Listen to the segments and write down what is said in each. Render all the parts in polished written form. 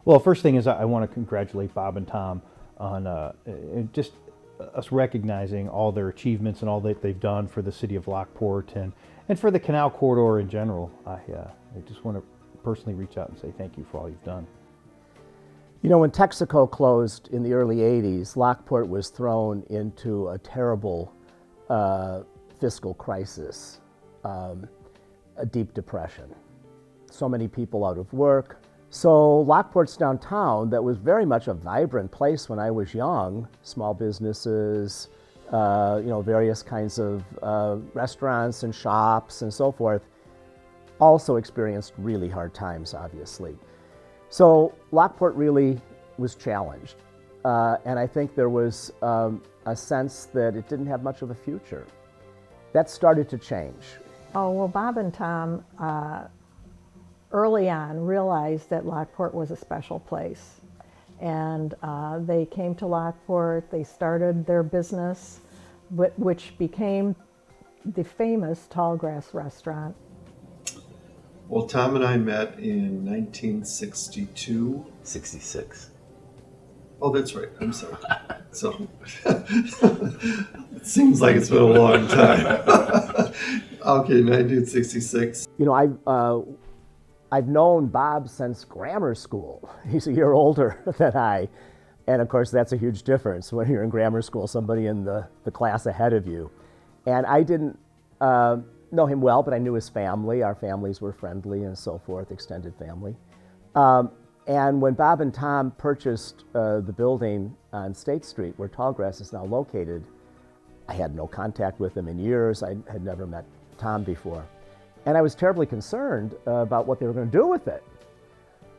Well, first thing is I want to congratulate Bob and Tom on just us recognizing all their achievements and all that they've done for the city of Lockport and for the canal corridor in general. I just want to personally reach out and say thank you for all you've done. You know, when Texaco closed in the early 80s, Lockport was thrown into a terrible fiscal crisis, a deep depression. So many people out of work. So Lockport's downtown, that was very much a vibrant place when I was young, small businesses, various kinds of restaurants and shops and so forth, also experienced really hard times, obviously. So Lockport really was challenged. And I think there was a sense that it didn't have much of a future. That started to change. Oh, well, Bob and Tom early on realized that Lockport was a special place. And they came to Lockport, they started their business, which became the famous Tallgrass Restaurant. Well, Tom and I met in 1962. 66. Oh, that's right. I'm sorry. So it seems like it's been a long time. Okay, 1966. You know, I've known Bob since grammar school. He's a year older than I. And of course, that's a huge difference when you're in grammar school, somebody in the class ahead of you. And I didn't know him well, but I knew his family. Our families were friendly and so forth, extended family. And when Bob and Tom purchased the building on State Street, where Tallgrass is now located, I had no contact with them in years. I had never met Tom before. And I was terribly concerned about what they were going to do with it.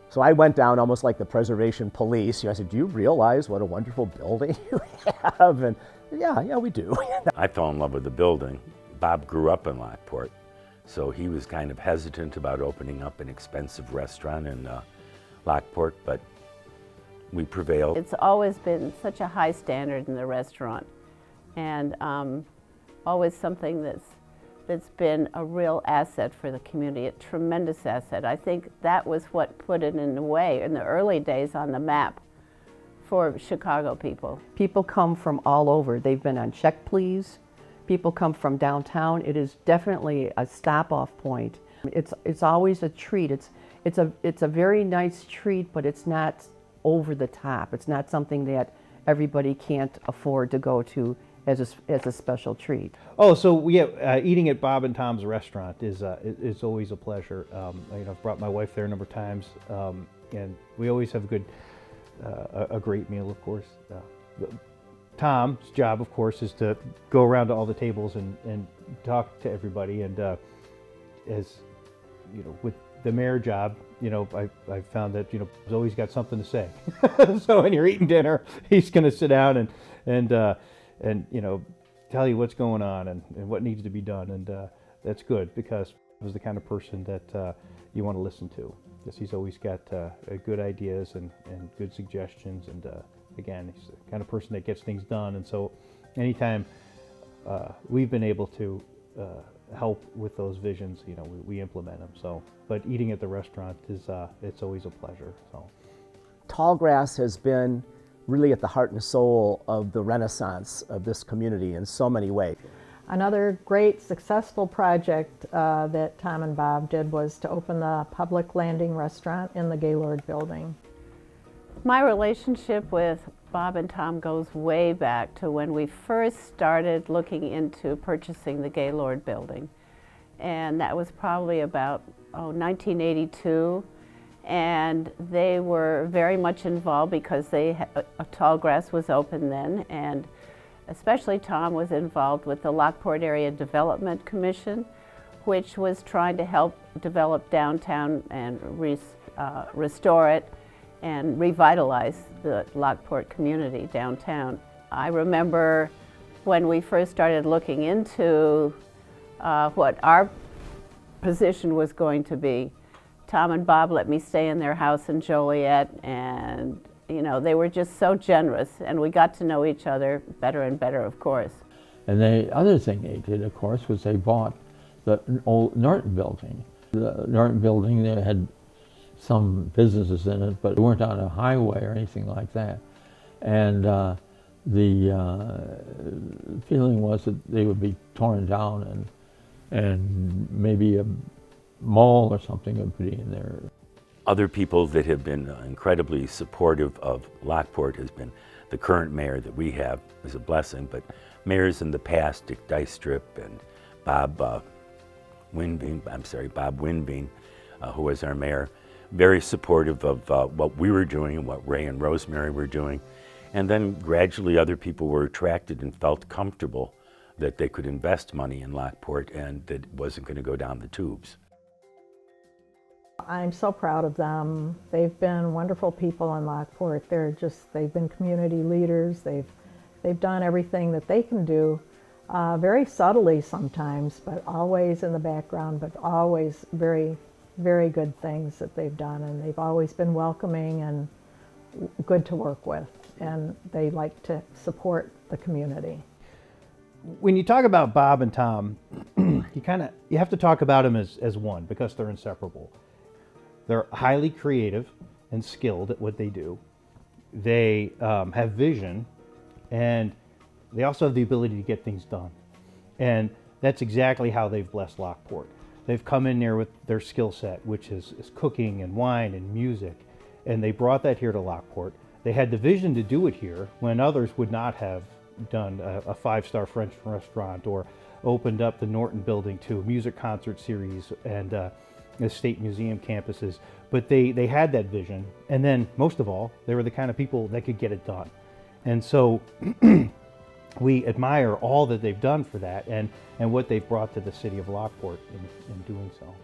So I went down almost like the preservation police. I said, do you realize what a wonderful building you have? And yeah, we do. I fell in love with the building. Bob grew up in Lockport, so he was kind of hesitant about opening up an expensive restaurant in Lockport, but we prevailed. It's always been such a high standard in the restaurant, and always something that's been a real asset for the community, a tremendous asset. I think that was what put it in a way, in the early days, on the map for Chicago people. People come from all over. They've been on Check Please. People come from downtown. It is definitely a stop-off point. It's always a treat. It's a very nice treat, but it's not over the top. It's not something that everybody can't afford to go to as a special treat. Oh, so eating at Bob and Tom's restaurant is always a pleasure. I've brought my wife there a number of times, and we always have a great meal, of course. Tom's job, of course, is to go around to all the tables and talk to everybody. And as you know, with the mayor job, I found that he's always got something to say. So when you're eating dinner, he's going to sit down and tell you what's going on and what needs to be done. And that's good, because he's the kind of person that you want to listen to, because he's always got good ideas and good suggestions. And again, he's the kind of person that gets things done. And so anytime we've been able to help with those visions, we implement them. So, but eating at the restaurant it's always a pleasure. So, Tallgrass has been really at the heart and soul of the renaissance of this community in so many ways. Another great successful project that Tom and Bob did was to open the Public Landing Restaurant in the Gaylord Building. My relationship with Bob and Tom goes way back to when we first started looking into purchasing the Gaylord Building. And that was probably about 1982. And they were very much involved because Tallgrass was open then, and especially Tom was involved with the Lockport Area Development Commission, which was trying to help develop downtown and restore it and revitalize the Lockport community downtown. I remember when we first started looking into what our position was going to be, Tom and Bob let me stay in their house in Joliet, and they were just so generous, and we got to know each other better and better, of course. And the other thing they did, of course, was they bought the old Norton building. The Norton building, they had some businesses in it, but they weren't on a highway or anything like that. And the feeling was that they would be torn down and maybe a mall or something would be in there. Other people that have been incredibly supportive of Lockport has been the current mayor that we have, is a blessing, but mayors in the past, Dick Dystrup and Bob Winbean, who was our mayor, very supportive of what we were doing and what Ray and Rosemary were doing. And then gradually other people were attracted and felt comfortable that they could invest money in Lockport and that it wasn't going to go down the tubes. I'm so proud of them. They've been wonderful people in Lockport. They've been community leaders. They've done everything that they can do, very subtly sometimes, but always in the background, but always very, very good things that they've done. And they've always been welcoming and good to work with. And they like to support the community. When you talk about Bob and Tom, you have to talk about them as one because they're inseparable. They're highly creative and skilled at what they do. They have vision, and they also have the ability to get things done. And that's exactly how they've blessed Lockport. They've come in there with their skill set, which is cooking and wine and music, and they brought that here to Lockport. They had the vision to do it here when others would not have done a five-star French restaurant or opened up the Norton Building to a music concert series and the State Museum campuses. But they had that vision, and then most of all, they were the kind of people that could get it done. And so we admire all that they've done for that and what they've brought to the city of Lockport in doing so.